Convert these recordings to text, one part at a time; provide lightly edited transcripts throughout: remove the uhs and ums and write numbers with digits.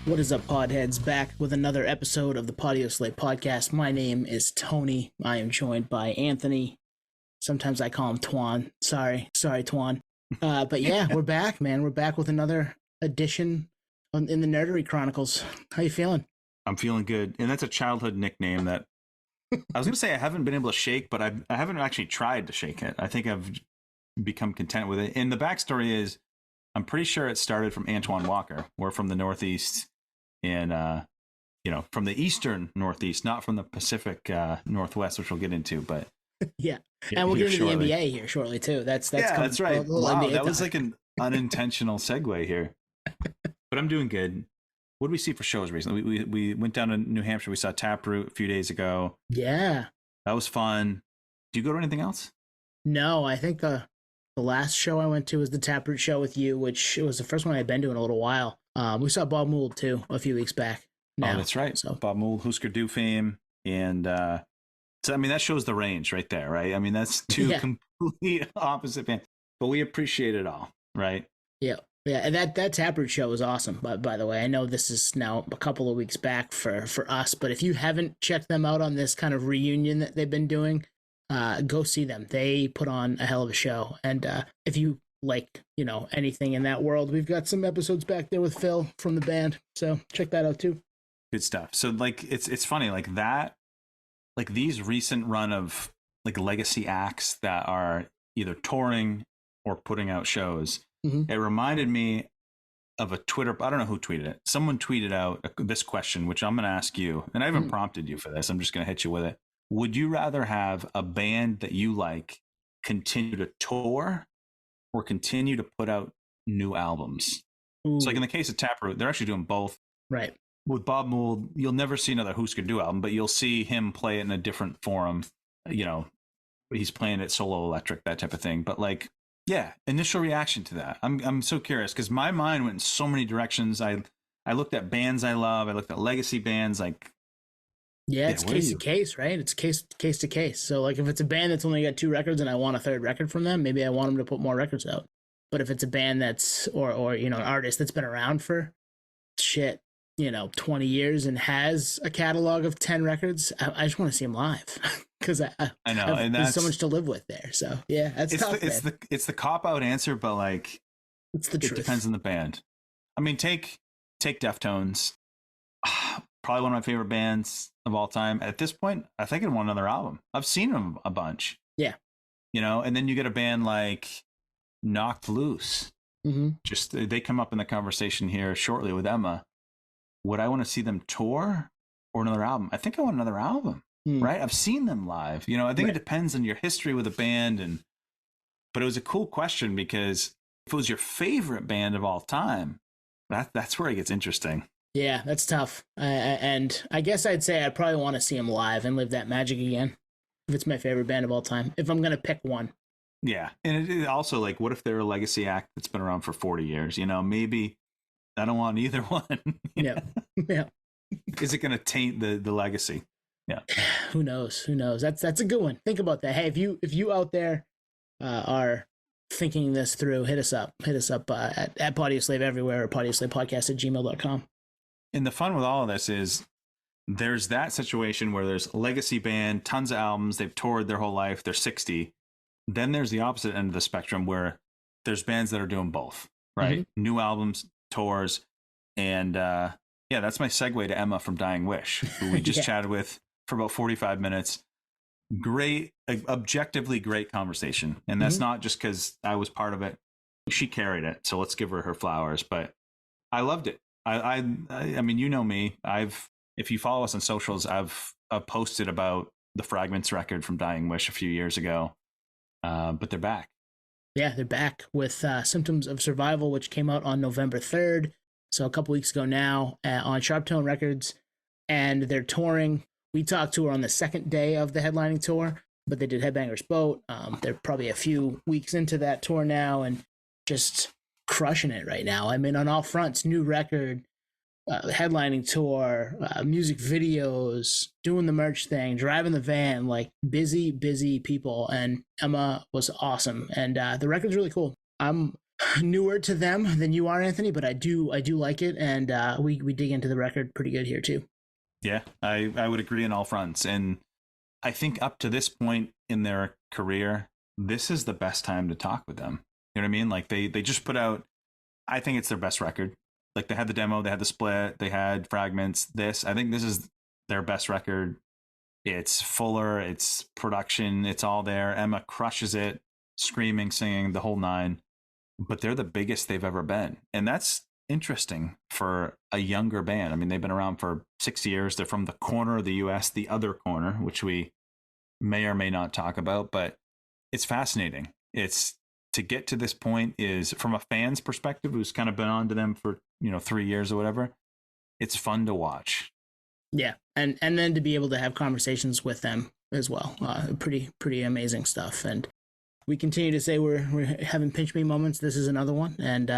What is up, podheads? Back with another episode of the Podioslave podcast. My name is Tony. I am joined by Anthony. Sometimes I call him Twan. Sorry, Twan. But yeah, we're back, man. We're back with another edition in the Nerdery Chronicles. How you feeling? I'm feeling good, and that's a childhood nickname that I was going to say I haven't been able to shake, but I haven't actually tried to shake it. I think I've become content with it. And the backstory is, I'm pretty sure it started from Antoine Walker. We're from the Northeast, and from the Eastern Northeast, not from the Pacific Northwest, which we'll get into. But yeah, and we'll get into the NBA here shortly too. That's right. Wow, that was like an unintentional segue here. But I'm doing good. What did we see for shows recently? We went down to New Hampshire. We saw Taproot a few days ago. Yeah, that was fun. Do you go to anything else? No, I think the last show I went to was the Taproot show with you, which it was the first one I'd been to in a little while. We saw Bob Mould too a few weeks back. Oh, that's right. So Bob Mould, Husker Du fame, and so I mean that shows the range right there, right? I mean that's two complete opposite bands, but we appreciate it all, right? Yeah. Yeah, and that Taproot show was awesome. By the way, I know this is now a couple of weeks back for us, but if you haven't checked them out on this kind of reunion that they've been doing, go see them. They put on a hell of a show. And if you like, anything in that world, we've got some episodes back there with Phil from the band. So check that out too. Good stuff. So like it's funny, like that, like these recent run of like legacy acts that are either touring or putting out shows. Mm-hmm. It reminded me of a Twitter. I don't know who tweeted it. Someone tweeted out this question, which I'm going to ask you. And I haven't prompted you for this. I'm just going to hit you with it. Would you rather have a band that you like continue to tour or continue to put out new albums? Ooh. So like in the case of Taproot, they're actually doing both. Right. With Bob Mould, you'll never see another Husker Du album, but you'll see him play it in a different forum. He's playing it solo electric, that type of thing. But like, yeah, initial reaction to that. I'm so curious because my mind went in so many directions. I looked at bands I love. I looked at legacy bands. Like, it's case to case, right? It's case to case. So like, if it's a band that's only got 2 records and I want a 3rd record from them, maybe I want them to put more records out. But if it's a band that's or an artist that's been around for 20 years and has a catalog of 10 records, I just want to see them live. Because I know, and there's so much to live with there. So yeah, that's tough. It's the cop out answer, but like it's the truth. It depends on the band. I mean, take Deftones, probably one of my favorite bands of all time. At this point, I think I'd want another album. I've seen them a bunch. Yeah, and then you get a band like Knocked Loose. Mm-hmm. Just they come up in the conversation here shortly with Emma. Would I want to see them tour or another album? I think I want another album. Right, I've seen them live. I think It depends on your history with a band, but it was a cool question because if it was your favorite band of all time, that's where it gets interesting. Yeah, that's tough. And I guess I'd say I'd probably want to see them live and live that magic again. If it's my favorite band of all time, if I'm gonna pick one. Yeah, and it also like, what if they're a legacy act that's been around for 40 years? Maybe I don't want either one. Yeah. Is it gonna taint the legacy? Yeah. Who knows? That's a good one. Think about that. Hey, if you out there are thinking this through, hit us up at Podioslave everywhere or podioslavepodcast@gmail.com. And the fun with all of this is there's that situation where there's a legacy band, tons of albums, they've toured their whole life, they're 60. Then there's the opposite end of the spectrum where there's bands that are doing both, right? Mm-hmm. New albums, tours, and that's my segue to Emma from Dying Wish, who we just chatted with for about 45 minutes. Great, objectively great conversation. And that's not just because I was part of it. She carried it. So let's give her flowers. But I loved it. I mean, you know me. If you follow us on socials, I've posted about the Fragments record from Dying Wish a few years ago. But they're back. Yeah, they're back with Symptoms of Survival, which came out on November 3rd. So a couple weeks ago now on SharpTone Records. And they're touring. We talked to her on the 2nd day of the headlining tour, but they did Headbanger's Boat. They're probably a few weeks into that tour now and just crushing it right now. I mean, on all fronts, new record, headlining tour, music videos, doing the merch thing, driving the van, like busy people. And Emma was awesome. And the record's really cool. I'm newer to them than you are, Anthony, but I do like it, and we dig into the record pretty good here too. Yeah, I would agree on all fronts, and I think up to this point in their career, this is the best time to talk with them. You know what I mean? Like they just put out, I think it's their best record. Like they had the demo, they had the split, they had fragments. I think this is their best record. It's fuller, it's production, it's all there. Emma crushes it, screaming, singing, the whole nine. But they're the biggest they've ever been. And that's interesting for a younger band. I mean, they've been around for 6 years. They're from the corner of the US, the other corner, which we may or may not talk about, but it's fascinating. It's to get to this point is from a fan's perspective, who's kind of been on to them for, 3 years or whatever. It's fun to watch. Yeah. And then to be able to have conversations with them as well. Pretty amazing stuff. And we continue to say we're having pinch me moments. This is another one. And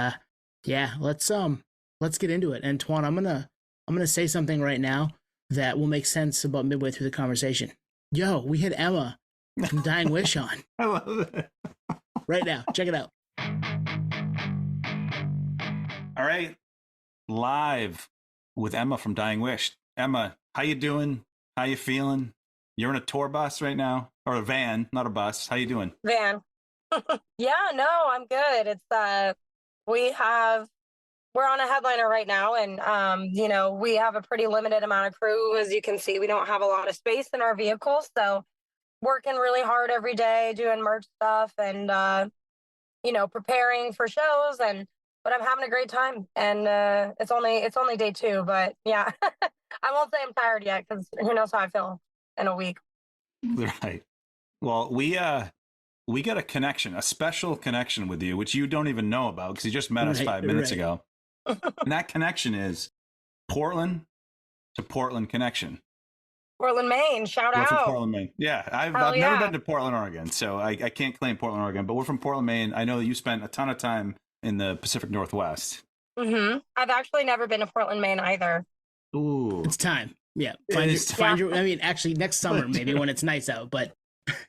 yeah, let's get into it. And Twan, I'm gonna say something right now that will make sense about midway through the conversation. Yo, we had Emma from Dying Wish on. I love it. Right now. Check it out. All right. Live with Emma from Dying Wish. Emma, how you doing? How you feeling? You're in a tour bus right now, or a van, not a bus. How you doing? Van. Yeah, no, I'm good. It's we're on a headliner right now, and we have a pretty limited amount of crew. As you can see, we don't have a lot of space in our vehicles, so working really hard every day, doing merch stuff, and preparing for shows. But I'm having a great time, and it's only day 2, but yeah, I won't say I'm tired yet because who knows how I feel in a week. Right. Well, we got a connection, a special connection with you, which you don't even know about because you just met us 5 minutes ago. And that connection is Portland to Portland connection. Portland, Maine. Shout We're out. from Portland, Maine. Yeah, I've never been to Portland, Oregon, so I can't claim Portland, Oregon, but we're from Portland, Maine. I know that you spent a ton of time in the Pacific Northwest. Mm-hmm. I've actually never been to Portland, Maine either. Ooh. It's time. Yeah. Find your, I mean, actually next summer, maybe when it's nice out, but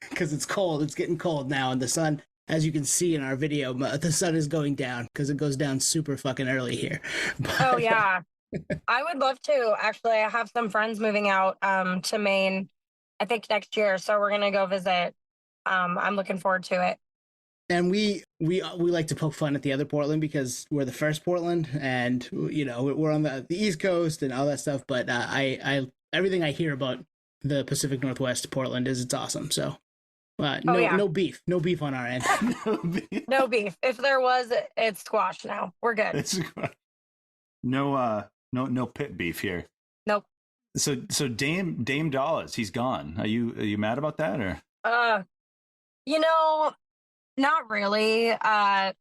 because it's cold, it's getting cold now. And the sun, as you can see in our video, the sun is going down because it goes down super fucking early here. But, oh, yeah. I would love to. Actually, I have some friends moving out to Maine, I think next year. So we're going to go visit. I'm looking forward to it. And we like to poke fun at the other Portland because we're the first Portland, and we're on the East Coast and all that stuff. But I everything I hear about the Pacific Northwest Portland is it's awesome. So no beef on our end. No beef. If there was, it's squashed now. We're good. No pit beef here. Nope. So Dame Dollars, he's gone. Are you mad about that or? Not really. I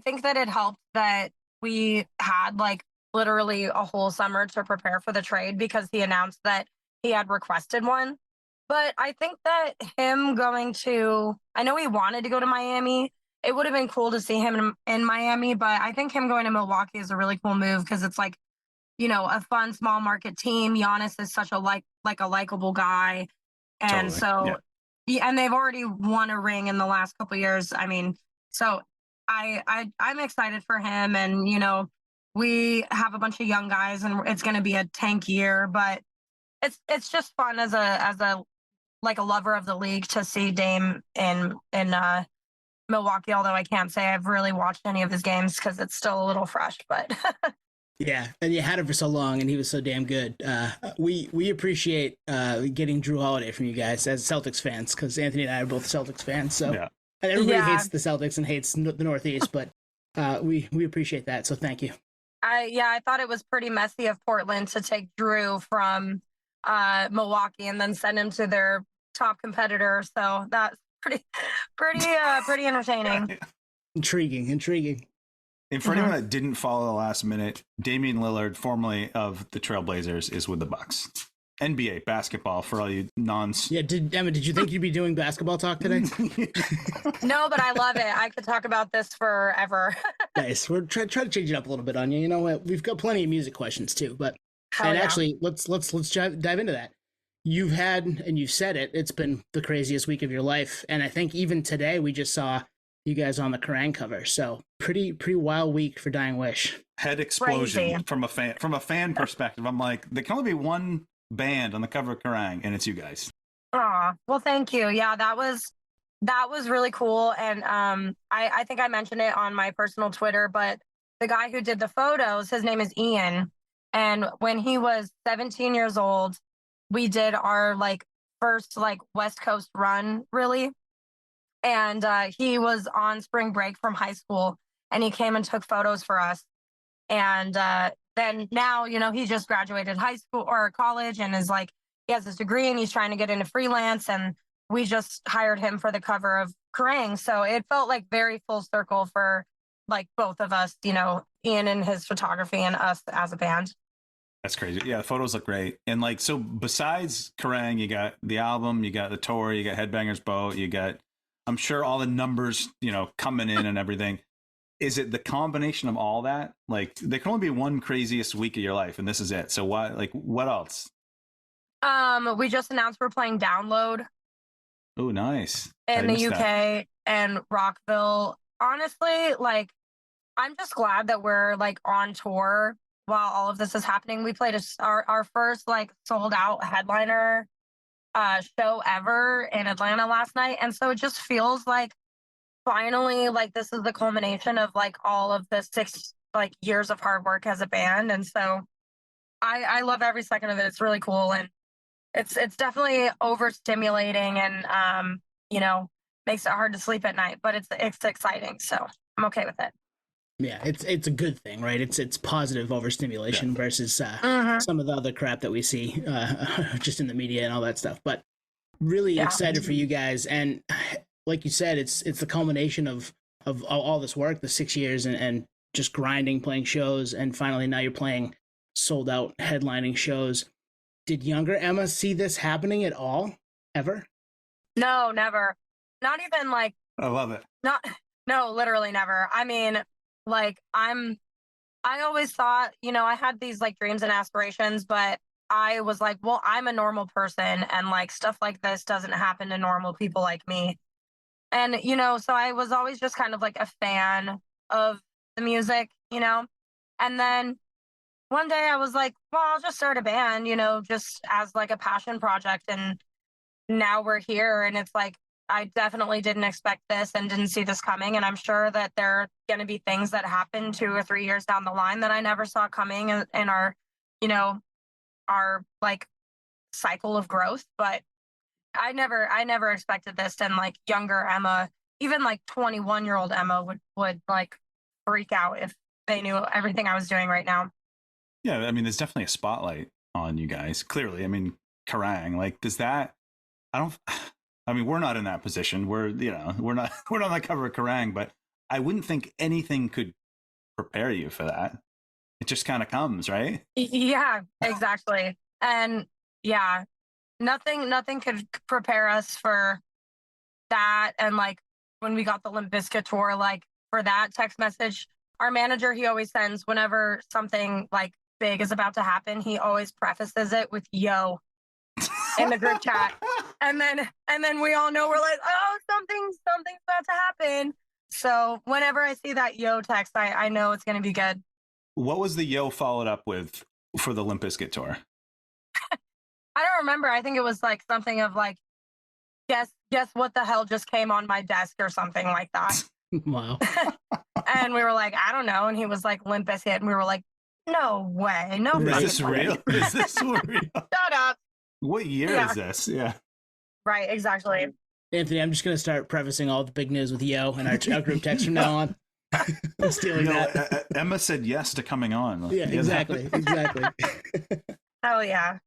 think that it helped that we had literally a whole summer to prepare for the trade because he announced that he had requested one. But I think that him going to, I know he wanted to go to Miami. It would have been cool to see him in Miami, but I think him going to Milwaukee is a really cool move because it's a fun small market team. Giannis is such a likable guy. And totally. Yeah, and they've already won a ring in the last couple of years. I mean, so I'm excited for him, and we have a bunch of young guys, and it's going to be a tank year. But it's just fun as a lover of the league to see Dame in Milwaukee. Although I can't say I've really watched any of his games because it's still a little fresh. But yeah, and you had him for so long, and he was so damn good. We appreciate getting Drew Holiday from you guys as Celtics fans, because Anthony and I are both Celtics fans. So yeah. And everybody hates the Celtics and hates the Northeast, but we appreciate that. So thank you. I thought it was pretty messy of Portland to take Drew from Milwaukee and then send him to their top competitor. So that's pretty entertaining. Intriguing. And for anyone that didn't follow the last minute, Damian Lillard, formerly of the Trailblazers, is with the Bucks. NBA basketball for all you nons. Yeah, Emma, did you think you'd be doing basketball talk today? No, but I love it. I could talk about this forever. Nice. We're trying to change it up a little bit on you. You know what? We've got plenty of music questions too, but actually, let's dive into that. You've had, and you've said it, it's been the craziest week of your life. And I think even today we just saw you guys on the Kerrang cover. So pretty wild week for Dying Wish. Head explosion Crazy. from a fan perspective. I'm like, there can only be one band on the cover of Kerrang, and it's you guys. Aw, well, thank you. Yeah, that was really cool. And I think I mentioned it on my personal Twitter, but the guy who did the photos, his name is Ian. And when he was 17 years old, we did our like first like West Coast run, really. And he was on spring break from high school, and he came and took photos for us. And then now, you know, he just graduated high school or college and is like, he has his degree and he's trying to get into freelance. And we just hired him for the cover of Kerrang. So it felt like very full circle for like both of us, you know, Ian and his photography and us as a band. That's crazy. Yeah, the photos look great. And like, so besides Kerrang, you got the album, you got the tour, you got Headbanger's Boat, you got, I'm sure, all the numbers, you know, coming in and everything. Is it the combination of all that? Like, there can only be one craziest week of your life, and this is it. So what else? We just announced we're playing Download Oh, nice. in the UK That. and Rockville. Honestly, like, I'm just glad that we're like on tour while all of this is happening. We played our first like sold out headliner show ever in Atlanta last night. And so it just feels like finally like this is the culmination of like all of the 6 like years of hard work as a band. And so I love every second of it. It's really cool. And it's definitely overstimulating and you know, makes it hard to sleep at night, but it's exciting. So I'm okay with it. Yeah, it's a good thing, right? It's positive overstimulation versus some of the other crap that we see just in the media and all that stuff. But really excited for you guys, and like you said, it's the culmination of all this work, the 6 years, and just grinding, playing shows, and finally now you're playing sold out headlining shows. Did younger Emma see this happening at all, ever? No, never. Not even like. I love it. No, literally never. I mean, like I always thought, you know, I had these like dreams and aspirations, but I was like, well, I'm a normal person and like stuff like this doesn't happen to normal people like me. And, you know, so I was always just kind of like a fan of the music, you know, and then one day I was like, well, I'll just start a band, you know, just as like a passion project. And now we're here, and it's like, I definitely didn't expect this and didn't see this coming. And I'm sure that there are going to be things that happen 2 or 3 years down the line that I never saw coming in our, you know, our like cycle of growth. But I never expected this. And like younger Emma, even like 21-year-old Emma would like freak out if they knew everything I was doing right now. Yeah, I mean, there's definitely a spotlight on you guys. Clearly, I mean, Kerrang, like, does that? I mean, we're not in that position. We're not on the cover of Kerrang, but I wouldn't think anything could prepare you for that. It just kind of comes, right? Yeah, exactly. And yeah, nothing could prepare us for that. And like when we got the Limp Bizkit tour, like for that text message, our manager, he always sends whenever something like big is about to happen, he always prefaces it with "yo" in the group chat. And then we all know we're like, oh, something's about to happen. So whenever I see that "yo" text, I know it's gonna be good. What was the "yo" followed up with for the Limp Bizkit tour? I don't remember. I think it was like something of like, guess what the hell just came on my desk or something like that. Wow. And we were like, I don't know. And he was like, Limp Bizkit. And we were like, no way. No. Is fucking this way. real? Is this real? Shut up. What year is this? Yeah. Right. Exactly. Anthony, I'm just going to start prefacing all the big news with "yo" and our group text from now on. I'm stealing that. Emma said yes to coming on. Yeah, exactly. Oh yeah.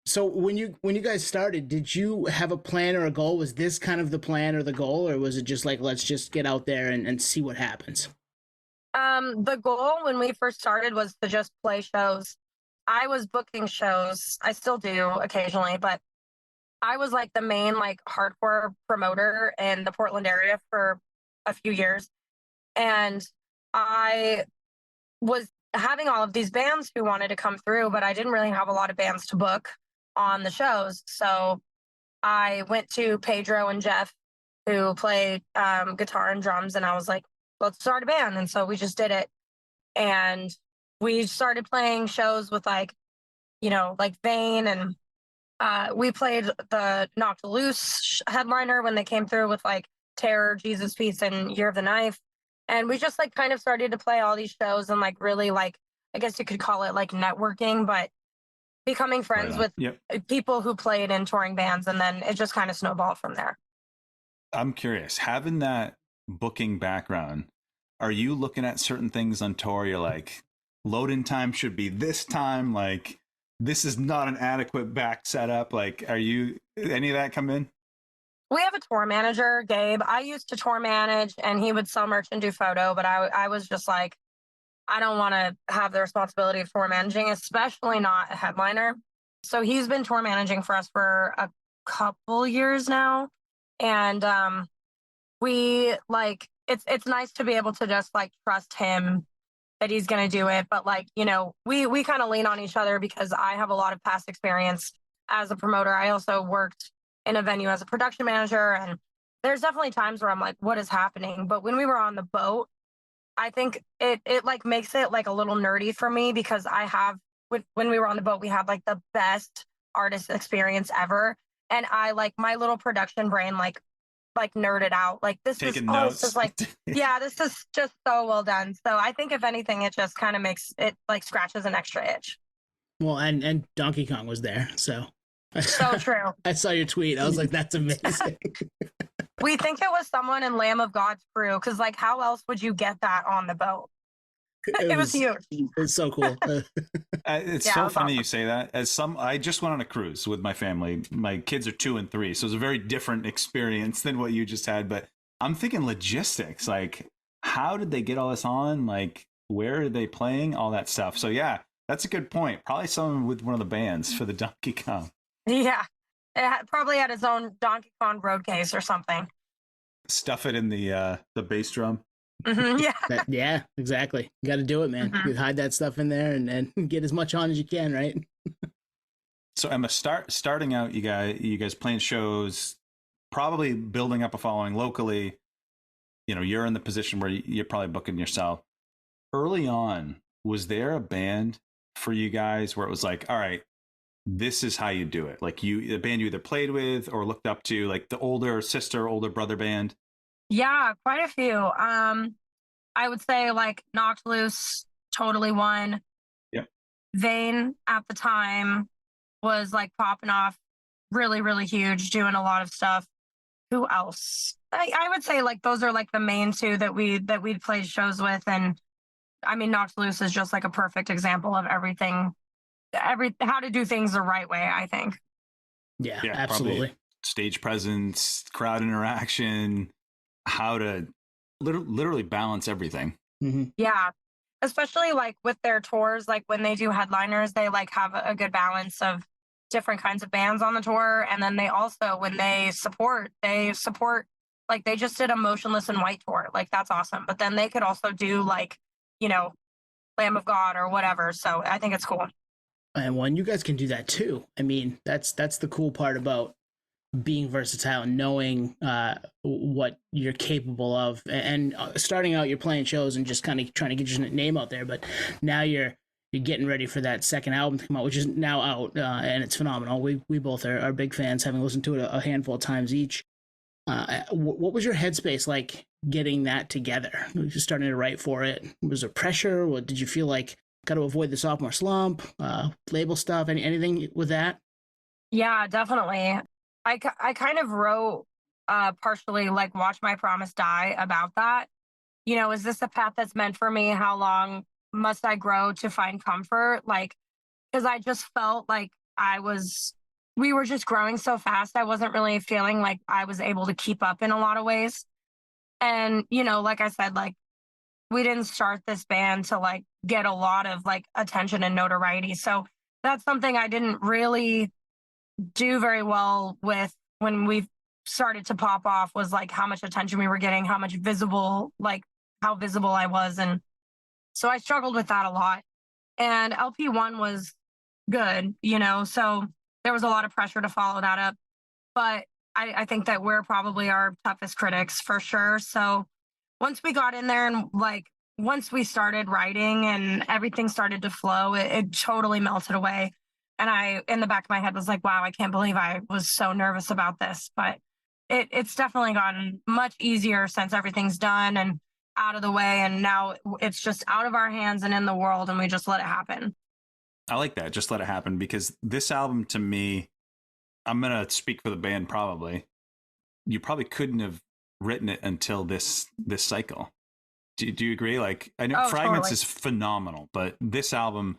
So when you guys started, did you have a plan or a goal? Was this kind of the plan or the goal, or was it just like, let's just get out there and see what happens? The goal when we first started was to just play shows. I was booking shows. I still do occasionally, but I was like the main like hardcore promoter in the Portland area for a few years. And I was having all of these bands who wanted to come through, but I didn't really have a lot of bands to book on the shows. So I went to Pedro and Jeff, who played guitar and drums, and I was like, let's start a band. And so we just did it. And we started playing shows with like, like Vane, and we played the Knocked Loose headliner when they came through with like Terror, Jesus Peace, and Year of the Knife. And we just like kind of started to play all these shows and like really like, I guess you could call it like networking, but becoming friends with people who played in touring bands. And then it just kind of snowballed from there. I'm curious, having that booking background, are you looking at certain things on tour? You're like, load-in time should be this time. Like, this is not an adequate back setup. Like, are you, any of that come in? We have a tour manager, Gabe. I used to tour manage, and he would sell merch and do photo, but I was just like, I don't want to have the responsibility of tour managing, especially not a headliner. So he's been tour managing for us for a couple years now. And we like, it's nice to be able to just like trust him that he's going to do it. But like, we kind of lean on each other because I have a lot of past experience as a promoter. I also worked in a venue as a production manager, and there's definitely times where I'm like, what is happening? But when we were on the boat, I think it like makes it like a little nerdy for me, because when we were on the boat, we had like the best artist experience ever. And I like my little production brain, like nerded out. Like this is like, yeah, this is just so well done. So I think if anything, it just kind of makes it like scratches an extra itch. Well, and Donkey Kong was there. So true. I saw your tweet. I was like, that's amazing. We think it was someone in Lamb of God's crew, because like how else would you get that on the boat? It was huge. It's so cool. It's so funny you say that. I just went on a cruise with my family. My kids are 2 and 3, so it's a very different experience than what you just had. But I'm thinking logistics, like how did they get all this on? Like where are they playing? All that stuff. So yeah, that's a good point. Probably someone with one of the bands for the Donkey Kong. Yeah, probably had his own Donkey Kong road case or something. Stuff it in the bass drum. Mm-hmm, yeah. Yeah, exactly. You got to do it, man. Mm-hmm. You hide that stuff in there and get as much on as you can, right? So Emma, starting out, you guys playing shows, probably building up a following locally. You're in the position where you're probably booking yourself. Early on, was there a band for you guys where it was like, all right, this is how you do it? Like the band you either played with or looked up to, like the older sister, older brother band? Yeah, quite a few. I would say like Knocked Loose, totally one. Yeah. Vane at the time was like popping off, really, really huge, doing a lot of stuff. Who else? I would say like those are like the main two that we'd played shows with. And I mean, Knocked Loose is just like a perfect example of everything, how to do things the right way, I think. Yeah, absolutely. Stage presence, crowd interaction, how to literally balance everything. Mm-hmm. Yeah, especially like with their tours, like when they do headliners, they like have a good balance of different kinds of bands on the tour. And then they also, when they support, like they just did a Motionless in White tour. Like that's awesome. But then they could also do like, Lamb of God or whatever. So I think it's cool. And when you guys can do that too. I mean, that's the cool part about being versatile and knowing what you're capable of. And starting out, you're playing shows and just kind of trying to get your name out there. But now you're getting ready for that second album to come out, which is now out, and it's phenomenal. We both are big fans, having listened to it a handful of times each. What was your headspace like getting that together? Just starting to write for it. Was there pressure? What did you feel like? Got to avoid the sophomore slump, label stuff, anything with that? Yeah, definitely. I kind of wrote partially like Watch My Promise Die about that. Is this a path that's meant for me? How long must I grow to find comfort? Like, because I just felt like we were just growing so fast. I wasn't really feeling like I was able to keep up in a lot of ways. And, like I said, like we didn't start this band to like get a lot of like attention and notoriety. So that's something I didn't really do very well with when we started to pop off, was like how much attention we were getting, how visible I was. And so I struggled with that a lot. And LP1 was good, so there was a lot of pressure to follow that up. But I think that we're probably our toughest critics for sure. So once we got in there and like once we started writing and everything started to flow, it totally melted away. And I, in the back of my head, was like, wow, I can't believe I was so nervous about this. But it's definitely gotten much easier since everything's done and out of the way. And now it's just out of our hands and in the world, and we just let it happen. I like that. Just let it happen, because this album, to me, I'm going to speak for the band probably. You probably couldn't have written it until this cycle. Do you agree? Like, I know Fragments is phenomenal, but this album,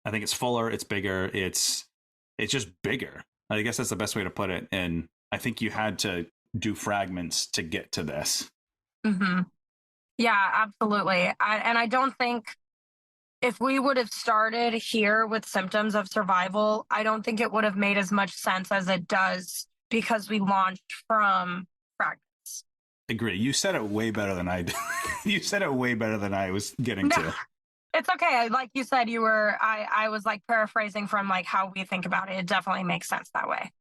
I think it's fuller, it's bigger, it's just bigger. I guess that's the best way to put it. And I think you had to do Fragments to get to this. Mm-hmm. Yeah, absolutely. And I don't think if we would have started here with Symptoms of Survival, I don't think it would have made as much sense as it does because we launched from Fragments. Agree. You said it way better than I did. You said it way better than I was getting to. It's okay. Like you said, I was like paraphrasing from like how we think about it. It definitely makes sense that way.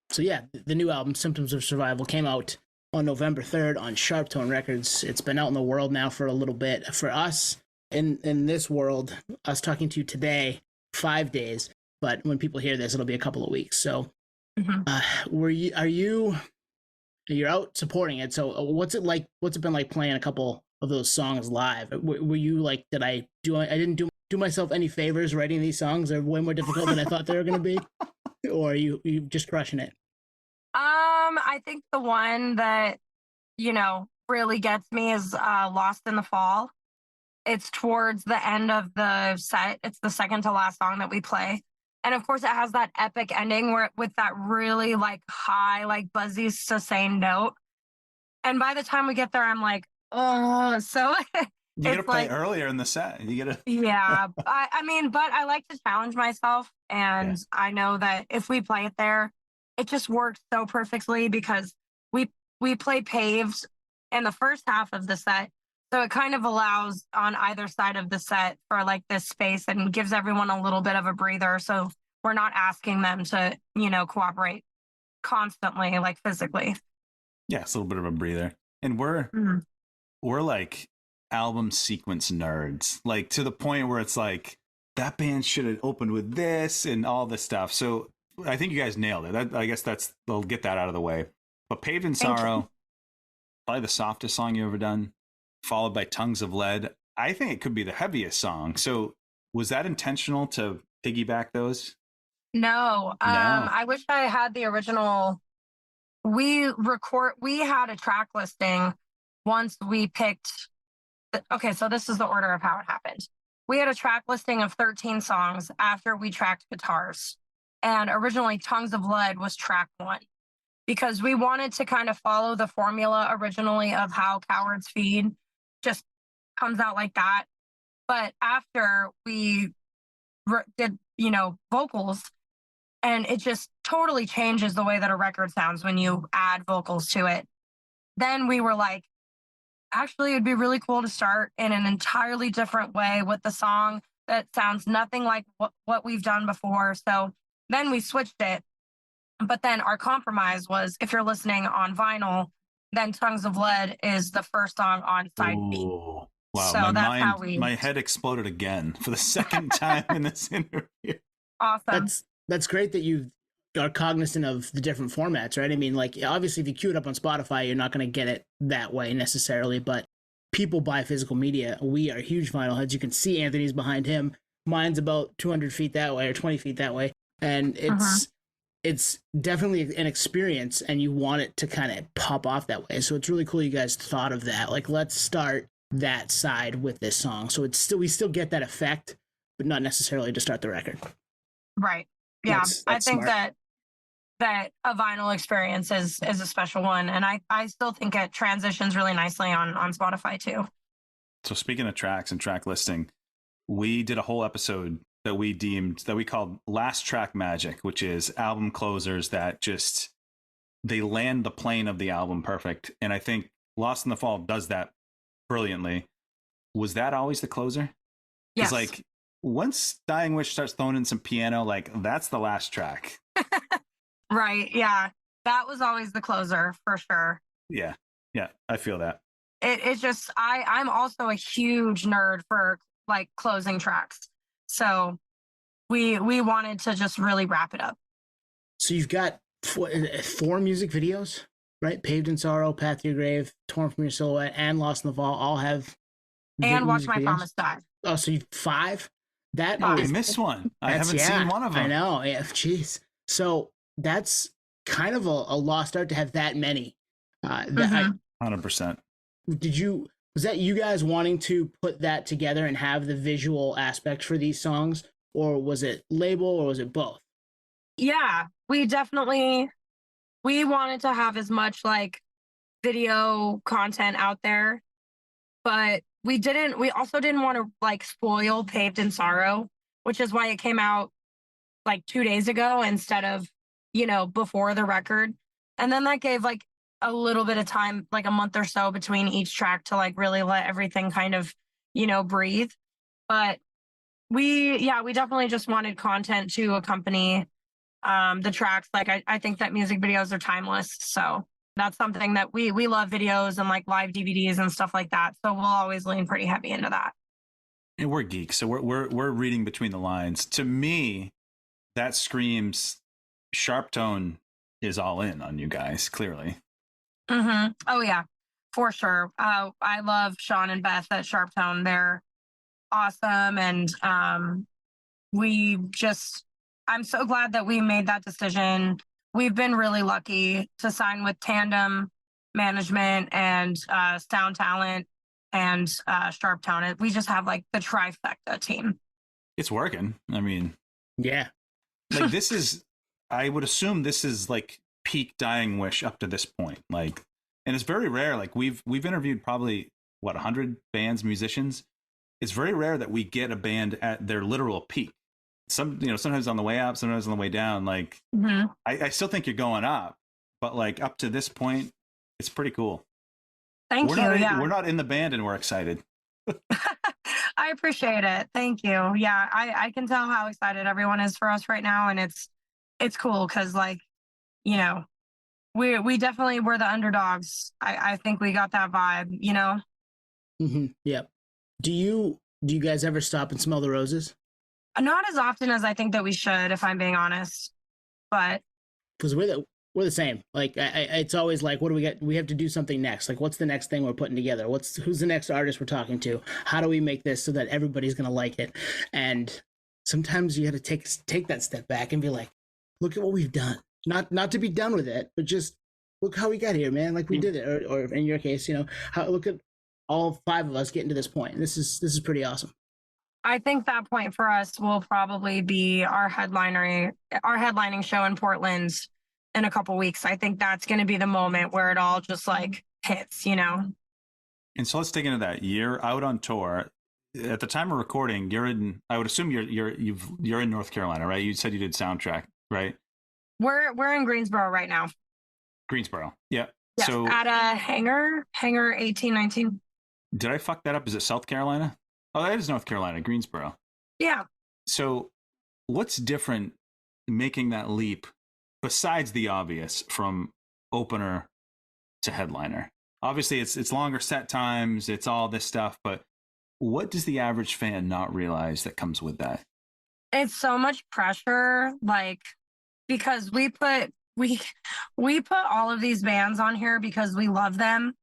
So yeah, the new album, Symptoms of Survival, came out on November 3rd on SharpTone Records. It's been out in the world now for a little bit. For us, in this world, us talking to you today, 5 days, but when people hear this, it'll be a couple of weeks. So you're out supporting it. So what's it like? What's it been like playing a couple of those songs live? Were you like, I didn't do myself any favors writing these songs? They're way more difficult than I thought they were going to be. Or are you just crushing it? I think the one that, really gets me is Lost in the Fall. It's towards the end of the set. It's the second to last song that we play. And of course, it has that epic ending with that really like high, like buzzy, sustained note. And by the time we get there, I'm like, oh, so you gotta play earlier in the set. You gotta. Yeah, but I like to challenge myself, and I know that if we play it there, it just works so perfectly because we play Paved in the first half of the set. So it kind of allows on either side of the set for like this space and gives everyone a little bit of a breather. So we're not asking them to, cooperate constantly, like physically. Yeah, it's a little bit of a breather. And we're like album sequence nerds, like to the point where it's like that band should have opened with this and all this stuff. So I think you guys nailed it. I guess they'll get that out of the way. But Paved in Sorrow, probably the softest song you've ever done, followed by Tongues of Lead. I think it could be the heaviest song. So was that intentional to piggyback those? No. I wish I had the original. We had a track listing once we picked. Okay, so this is the order of how it happened. We had a track listing of 13 songs after we tracked guitars. And originally Tongues of Lead was track 1 because we wanted to kind of follow the formula originally of how Cowards Feed just comes out like that. But after we did, vocals, and it just totally changes the way that a record sounds when you add vocals to it. Then we were like, actually, it'd be really cool to start in an entirely different way with the song that sounds nothing like what we've done before. So then we switched it. But then our compromise was, if you're listening on vinyl, then Tongues of Lead is the first song on side B. Wow, so my head exploded again for the second time in this interview. Awesome. That's great that you are cognizant of the different formats, right? I mean, like, obviously, if you queue it up on Spotify, you're not going to get it that way necessarily, but people buy physical media. We are huge vinyl heads. You can see Anthony's behind him. Mine's about 200 feet that way or 20 feet that way. And it's definitely an experience, and you want it to kind of pop off that way. So it's really cool you guys thought of that. Like, let's start that side with this song. So we still get that effect, but not necessarily to start the record. Right. Yeah. That's I think smart. that a vinyl experience is a special one. And I still think it transitions really nicely on Spotify too. So speaking of tracks and track listing, we did a whole episode that we called Last Track Magic, which is album closers that just, they land the plane of the album perfect. And I think Lost in the Fall does that brilliantly. Was that always the closer? Yes. Like, once Dying Wish starts throwing in some piano, like, that's the last track. Right. Yeah. That was always the closer for sure. Yeah. Yeah. I feel that. It's just I'm also a huge nerd for like closing tracks. So we wanted to just really wrap it up. So you've got four music videos, right? Paved in Sorrow, Path to Your Grave, Torn from Your Silhouette, and Lost in the Fall all have And Watch music My videos? Promise Die. Oh, so you five? That Oh, I is missed one. I that's haven't seen one of them. I know. Yeah, jeez. So that's kind of a lost art to have that many. Mhm. 100%. Did you? Was that you guys wanting to put that together and have the visual aspect for these songs, or was it label, or was it both? Yeah, we definitely we wanted to have as much like video content out there, but we also didn't want to like spoil Paved in Sorrow, which is why it came out like 2 days ago instead of, before the record. And then that gave like a little bit of time, like a month or so between each track to like really let everything kind of, breathe. But we definitely just wanted content to accompany the tracks. Like I think that music videos are timeless. So that's something that we love videos and like live DVDs and stuff like that. So we'll always lean pretty heavy into that. And we're geeks, so we're reading between the lines. To me, that screams SharpTone is all in on you guys, clearly. Mm-hmm. Oh yeah, for sure. I love Sean and Beth at SharpTone. They're awesome, and we just I'm so glad that we made that decision. We've been really lucky to sign with Tandem Management and Sound Talent and SharpTone. We just have like the trifecta team. It's working. I mean, Yeah. like this is, I would assume this is like peak Dying Wish up to this point. Like, and it's very rare. Like we've interviewed probably 100 bands, musicians. It's very rare that we get a band at their literal peak. Sometimes on the way up, sometimes on the way down. Like, Mm-hmm. I still think you're going up, but like up to this point, it's pretty cool. Thank you. We're not in the band, and we're excited. I appreciate it. Thank you. Yeah, I can tell how excited everyone is for us right now, and it's cool because like, we definitely were the underdogs. I think we got that vibe. Mm-hmm. Yep. Do you guys ever stop and smell the roses? Not as often as I think that we should, if I'm being honest. But Because we're the same. Like it's always like, what do we get? We have to do something next. Like, what's the next thing we're putting together? Who's the next artist we're talking to? How do we make this so that everybody's gonna like it? And sometimes you got to take that step back and be like, look at what we've done. Not to be done with it, but just look how we got here, man. Like we did it. Or in your case, look at all five of us getting to this point. This is pretty awesome. I think that point for us will probably be our headlining show in Portland in a couple weeks. I think that's going to be the moment where it all just like hits. And so let's dig into that. You're out on tour. At the time of recording, you're in. I would assume you're in North Carolina, right? You said you did soundtrack, right? We're in Greensboro right now. Greensboro, yeah. Yes, So at a hangar 1819. did I fuck that up? Is it South Carolina? Oh, that is North Carolina, Greensboro. Yeah. So what's different making that leap besides the obvious from opener to headliner? Obviously, it's longer set times, it's all this stuff, but what does the average fan not realize that comes with that? It's so much pressure, like, because we put all of these bands on here because we love them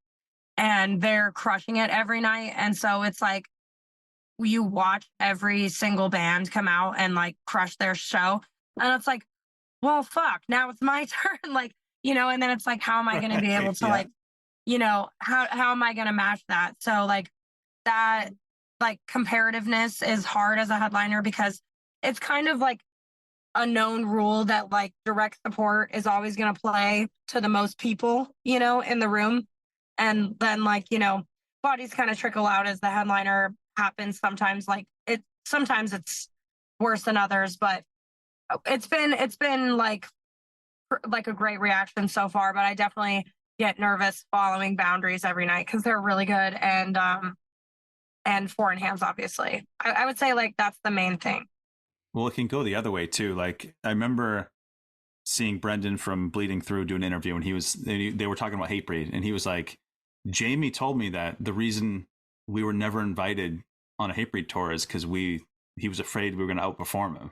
and they're crushing it every night. And so it's like you watch every single band come out and like crush their show. And it's like, well, fuck, now it's my turn. Like, and then it's like, how am I going to be able to like, how am I going to match that? So like that, like comparativeness is hard as a headliner because it's kind of like a known rule that like direct support is always going to play to the most people, in the room. And then like, bodies kind of trickle out as the headliner happens. Sometimes sometimes it's worse than others, but it's been like a great reaction so far, but I definitely get nervous following Boundaries every night because they're really good. And Foreign Hands, obviously. I would say like that's the main thing. Well, it can go the other way too. Like I remember seeing Brendan from Bleeding Through do an interview, and they were talking about Hatebreed, and he was like, Jamie told me that the reason we were never invited on a Hatebreed tour is because he was afraid we were going to outperform him.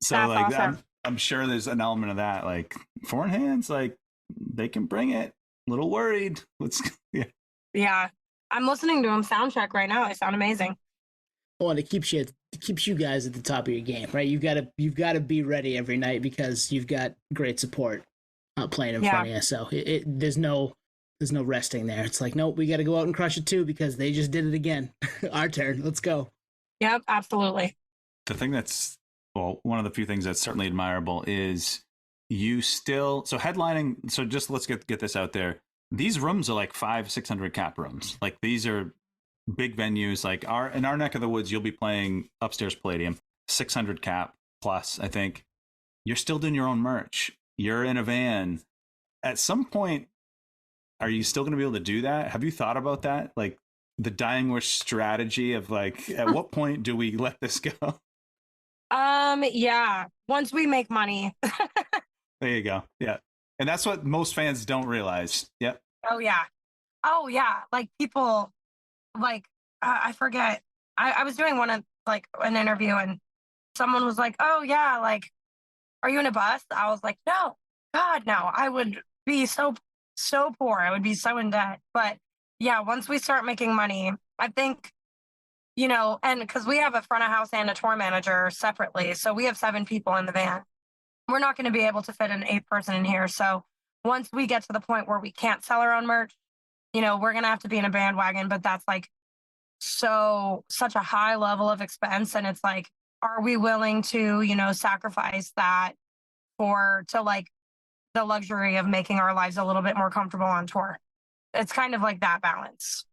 so like awesome. I'm sure there's an element of that. Like Foreign Hands, like they can bring it. A little worried. Yeah. I'm listening to them sound check right now. They sound amazing. Well, and it keeps you guys at the top of your game, right? You've got to be ready every night because you've got great support playing in front of you. So there's no resting there. It's like, nope, we got to go out and crush it too because they just did it again. Our turn. Let's go. Yep, absolutely. The thing that's one of the few things that's certainly admirable is you still headlining. So just let's get this out there. These rooms are like 500-600 cap rooms. Like these are big venues. Like in our neck of the woods, you'll be playing Upstairs Palladium, 600 cap plus. I think you're still doing your own merch. You're in a van. At some point, are you still going to be able to do that? Have you thought about that? Like the Dying Wish strategy of like, at what point do we let this go? Yeah. Once we make money. There you go. Yeah. And that's what most fans don't realize. Yep. Oh yeah. Like people, like I forget. I was doing an interview and someone was like, "Oh yeah, like, are you in a bus?" I was like, "No, God, no. I would be so poor. I would be so in debt." But yeah, once we start making money, I think, and because we have a front of house and a tour manager separately, so we have 7 people in the van. We're not going to be able to fit an 8th person in here. So once we get to the point where we can't sell our own merch, we're going to have to be in a bandwagon, but that's like such a high level of expense. And it's like, are we willing to, sacrifice that to like the luxury of making our lives a little bit more comfortable on tour? It's kind of like that balance.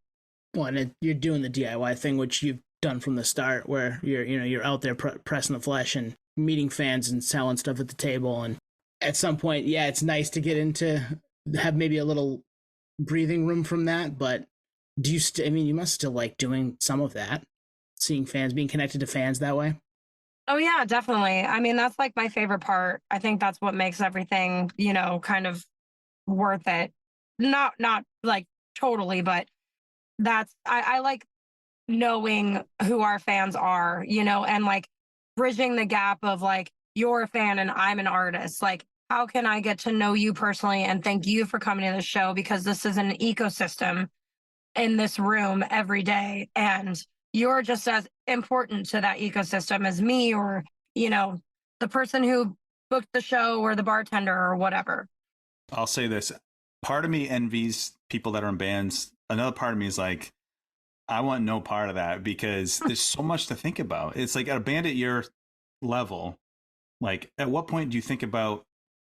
Well, and you're doing the DIY thing, which you've done from the start, where you're out there pressing the flesh and meeting fans and selling stuff at the table. And at some point, yeah, it's nice to get into have maybe a little breathing room from that. But do you you must still like doing some of that, seeing fans, being connected to fans that way? Oh yeah, definitely. I mean, that's like my favorite part. I think that's what makes everything, kind of worth it. Not like totally, but I like knowing who our fans are, and like bridging the gap of like, you're a fan and I'm an artist. Like, how can I get to know you personally and thank you for coming to the show? Because this is an ecosystem in this room every day. And you're just as important to that ecosystem as me or, the person who booked the show or the bartender or whatever. I'll say this. Part of me envies people that are in bands. Another part of me is like, I want no part of that because there's so much to think about. It's like at a band at your level, like at what point do you think about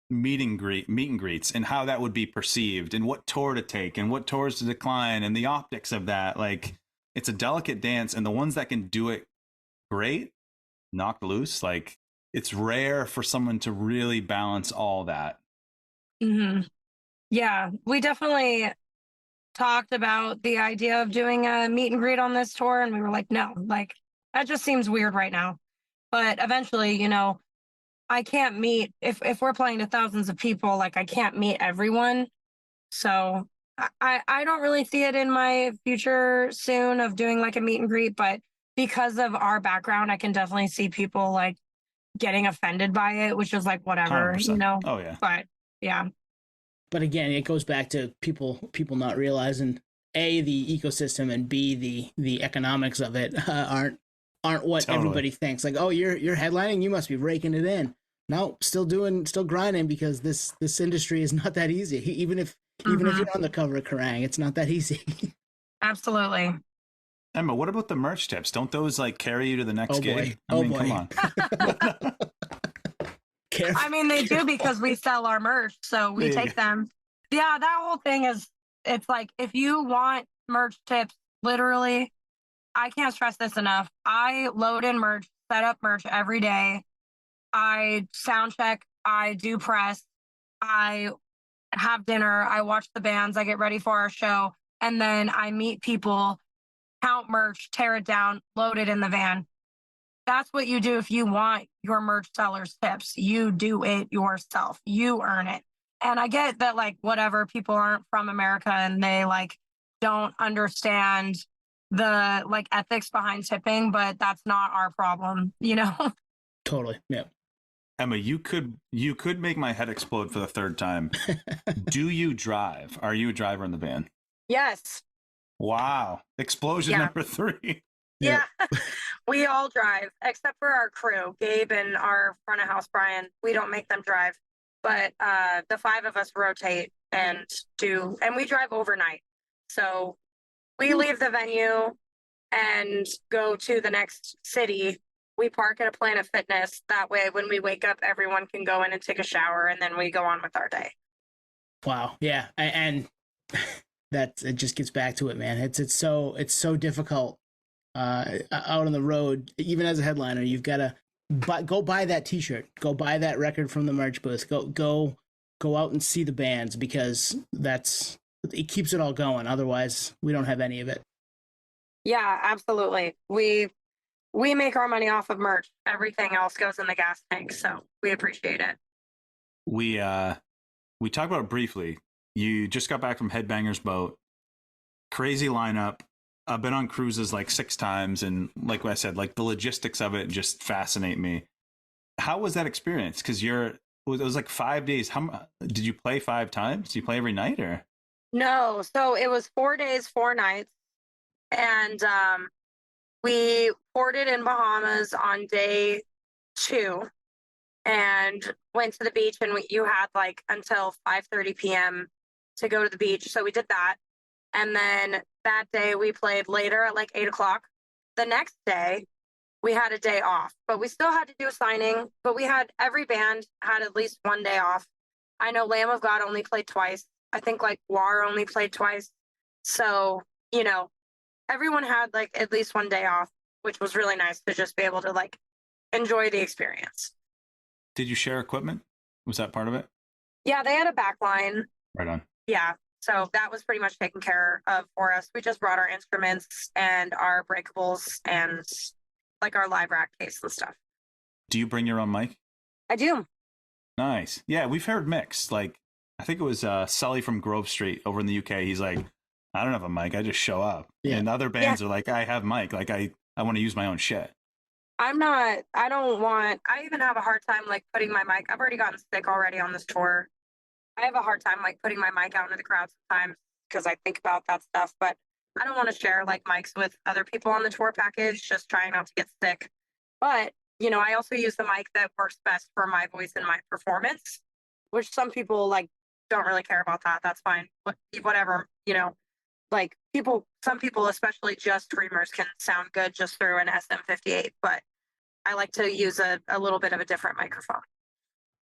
meet and greets and how that would be perceived and what tour to take and what tours to decline and the optics of that? Like it's a delicate dance, and the ones that can do it great, knock loose. Like it's rare for someone to really balance all that. Mm-hmm. Yeah, we definitely talked about the idea of doing a meet and greet on this tour, and we were like, no, like that just seems weird right now. But eventually, I can't meet if we're playing to thousands of people, like I can't meet everyone. So I don't really see it in my future soon of doing like a meet and greet, but because of our background, I can definitely see people like getting offended by it, which is like whatever, 100%. Oh yeah. But yeah. But again, it goes back to people not realizing A, the ecosystem, and B, the economics of it aren't what everybody thinks. Like, oh, you're headlining, you must be raking it in. No, still grinding because this industry is not that easy. Even if you're on the cover of Kerrang, it's not that easy. Absolutely. Emma, what about the merch tips? Don't those like carry you to the next gig? Boy. Come on. I mean, they do because we sell our merch, so we take them. Yeah, that whole thing it's like, if you want merch tips, literally, I can't stress this enough. I load in merch, set up merch every day. I sound check, I do press, I have dinner, I watch the bands, I get ready for our show, and then I meet people, count merch, tear it down, load it in the van. that's what you do if you want your merch sellers tips. You do it yourself. You earn it. And I get that, like, whatever, people aren't from America and they like don't understand the like ethics behind tipping, but that's not our problem, you know? Totally. Yeah. Emma, you could make my head explode for the third time. Do you drive? Are you a driver in the band? Yes. Wow. Explosion number 3. Yeah. We all drive except for our crew, Gabe and our front of house, Brian. We don't make them drive, but the 5 of us rotate and we drive overnight. So we leave the venue and go to the next city. We park at a Planet Fitness. That way, when we wake up, everyone can go in and take a shower, and then we go on with our day. Wow. Yeah. And that it just gets back to it, man. It's so difficult out on the road. Even as a headliner, you've got to go buy that T-shirt. Go buy that record from the merch booth. Go out and see the bands, because it keeps it all going. Otherwise, we don't have any of it. Yeah, absolutely. We make our money off of merch. Everything else goes in the gas tank, so we appreciate it. We talked about it briefly. You just got back from Headbanger's boat. Crazy lineup. I've been on cruises like 6 times, and like what I said, like the logistics of it just fascinate me. How was that experience? Because it was like 5 days. How did you play 5 times? Did you play every night or? No, so it was 4 days, 4 nights, and we ported in Bahamas on day 2 and went to the beach, and you had like until 5:30 p.m. to go to the beach. So we did that. And then that day we played later at like 8 o'clock. The next day we had a day off, but we still had to do a signing, but every band had at least 1 day off. I know Lamb of God only played twice. I think like War only played twice. So, everyone had like at least 1 day off, which was really nice to just be able to like enjoy the experience. Did you share equipment? Was that part of it? Yeah, they had a back line. Right on. Yeah. So that was pretty much taken care of for us. We just brought our instruments and our breakables and like our live rack case and stuff. Do you bring your own mic? I do. Nice. Yeah, we've heard mixed. Like, I think it was Sully from Grove Street over in the UK. He's like, I don't have a mic. I just show up. Yeah. And other bands are like, I have mic. Like, I want to use my own shit. I even have a hard time like putting my mic. I've already gotten sick already on this tour. I have a hard time like putting my mic out into the crowd sometimes because I think about that stuff, but I don't want to share like mics with other people on the tour package, just trying not to get sick. But, I also use the mic that works best for my voice and my performance, which some people like don't really care about that. That's fine. But whatever, like some people, especially just streamers, can sound good just through an SM58, but I like to use a little bit of a different microphone.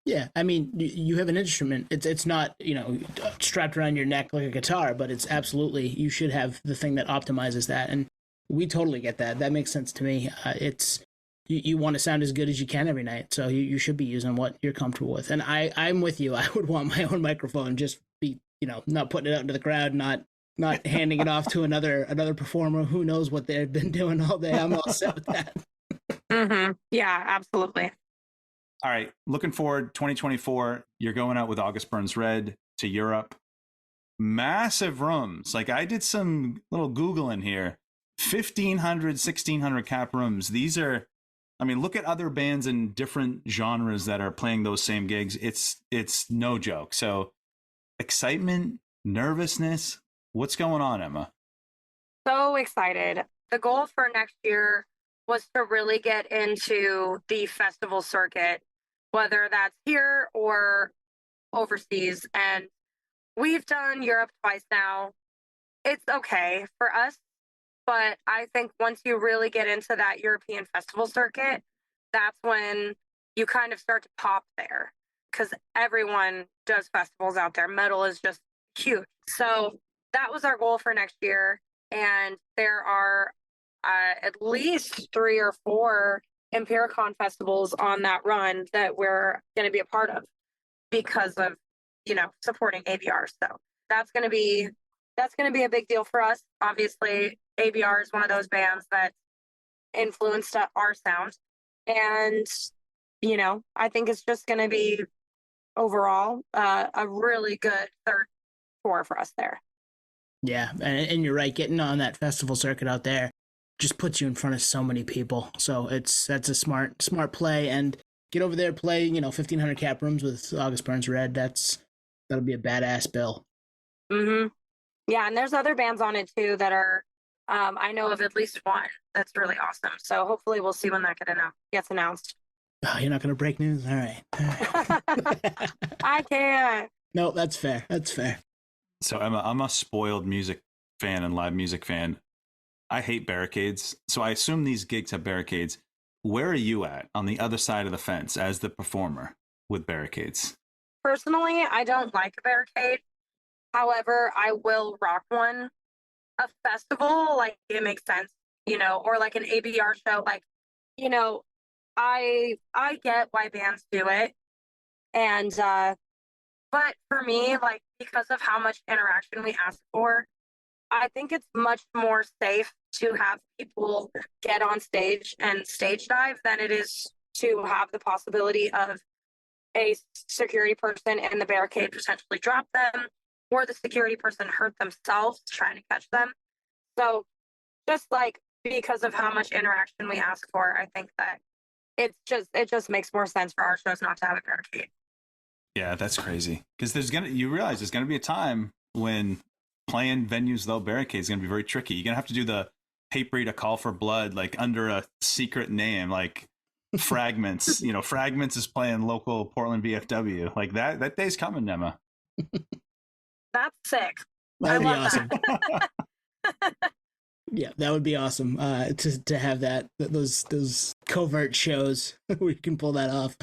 Yeah, I mean, you have an instrument. It's not, strapped around your neck like a guitar, but it's absolutely, you should have the thing that optimizes that. And we totally get that. That makes sense to me. You want to sound as good as you can every night, so you should be using what you're comfortable with. And I'm with you. I would want my own microphone, just be, not putting it out into the crowd, not handing it off to another performer who knows what they've been doing all day. I'm all set with that. Mm-hmm. Yeah, absolutely. All right. Looking forward, 2024, you're going out with August Burns Red to Europe. Massive rooms. Like, I did some little Googling here. 1,500, 1,600 cap rooms. These are, look at other bands in different genres that are playing those same gigs. It's no joke. So excitement, nervousness. What's going on, Emma? So excited. The goal for next year was to really get into the festival circuit, whether that's here or overseas. And we've done Europe twice now. It's okay for us, but I think once you really get into that European festival circuit, that's when you kind of start to pop there, because everyone does festivals out there. Metal is just huge. So that was our goal for next year. And there are at least 3 or 4 Empiricon festivals on that run that we're going to be a part of because of, supporting ABR. So that's going to be a big deal for us. Obviously, ABR is one of those bands that influenced our sound. And, I think it's just going to be overall a really good third tour for us there. Yeah, and you're right. Getting on that festival circuit out there just puts you in front of so many people. So that's a smart play. And get over there, play 1,500 cap rooms with August Burns Red. That'll be a badass bill. Yeah, and there's other bands on it too that are. I know of at least one that's really awesome. So hopefully we'll see when that gets announced. Oh, you're not gonna break news? All right. I can't. No, that's fair. That's fair. So Emma, I'm a spoiled music fan and live music fan. I hate barricades. So I assume these gigs have barricades. Where are you at on the other side of the fence as the performer with barricades? Personally, I don't like a barricade. However, I will rock one. A festival, like, it makes sense, or like an ABR show, like, I get why bands do it. And but for me, like, because of how much interaction we ask for, I think it's much more safe to have people get on stage and stage dive than it is to have the possibility of a security person in the barricade potentially drop them, or the security person hurt themselves trying to catch them. So just like, because of how much interaction we ask for, I think that it just makes more sense for our shows not to have a barricade. Yeah, that's crazy. Because you realize there's gonna be a time when playing venues without barricades is gonna be very tricky. You're gonna have to do the paper to call for blood, like under a secret name, like Fragments. Fragments is playing local Portland VFW. Like that day's coming, Emma. That's sick. That would be awesome. Yeah, that would be awesome. To have those covert shows where you can pull that off.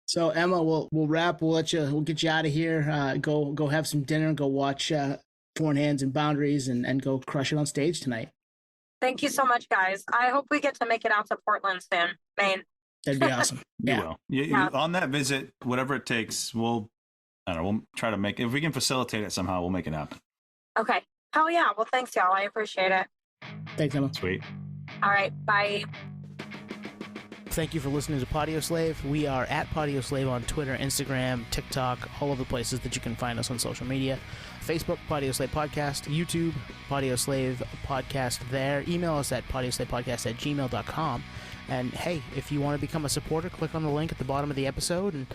So Emma, we'll wrap. We'll get you out of here. Go have some dinner. Go watch Foreign Hands and Boundaries, and go crush it on stage tonight. Thank you so much, guys. I hope we get to make it out to Portland soon, Maine. That'd be awesome. Yeah. You will. On that visit, whatever it takes, we'll try to make. If we can facilitate it somehow, we'll make it happen. Okay. Oh yeah. Well, thanks, y'all. I appreciate it. Thanks, Emma. Sweet. All right. Bye. Thank you for listening to Podioslave. We are at Podioslave on Twitter, Instagram, TikTok, all of the places that you can find us on social media. Facebook, Podioslave Podcast. YouTube, Podioslave Podcast there. Email us at podioslavepodcast@gmail.com. And hey, if you want to become a supporter, click on the link at the bottom of the episode and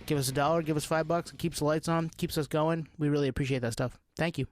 give us $1, give us $5. It keeps the lights on, keeps us going. We really appreciate that stuff. Thank you.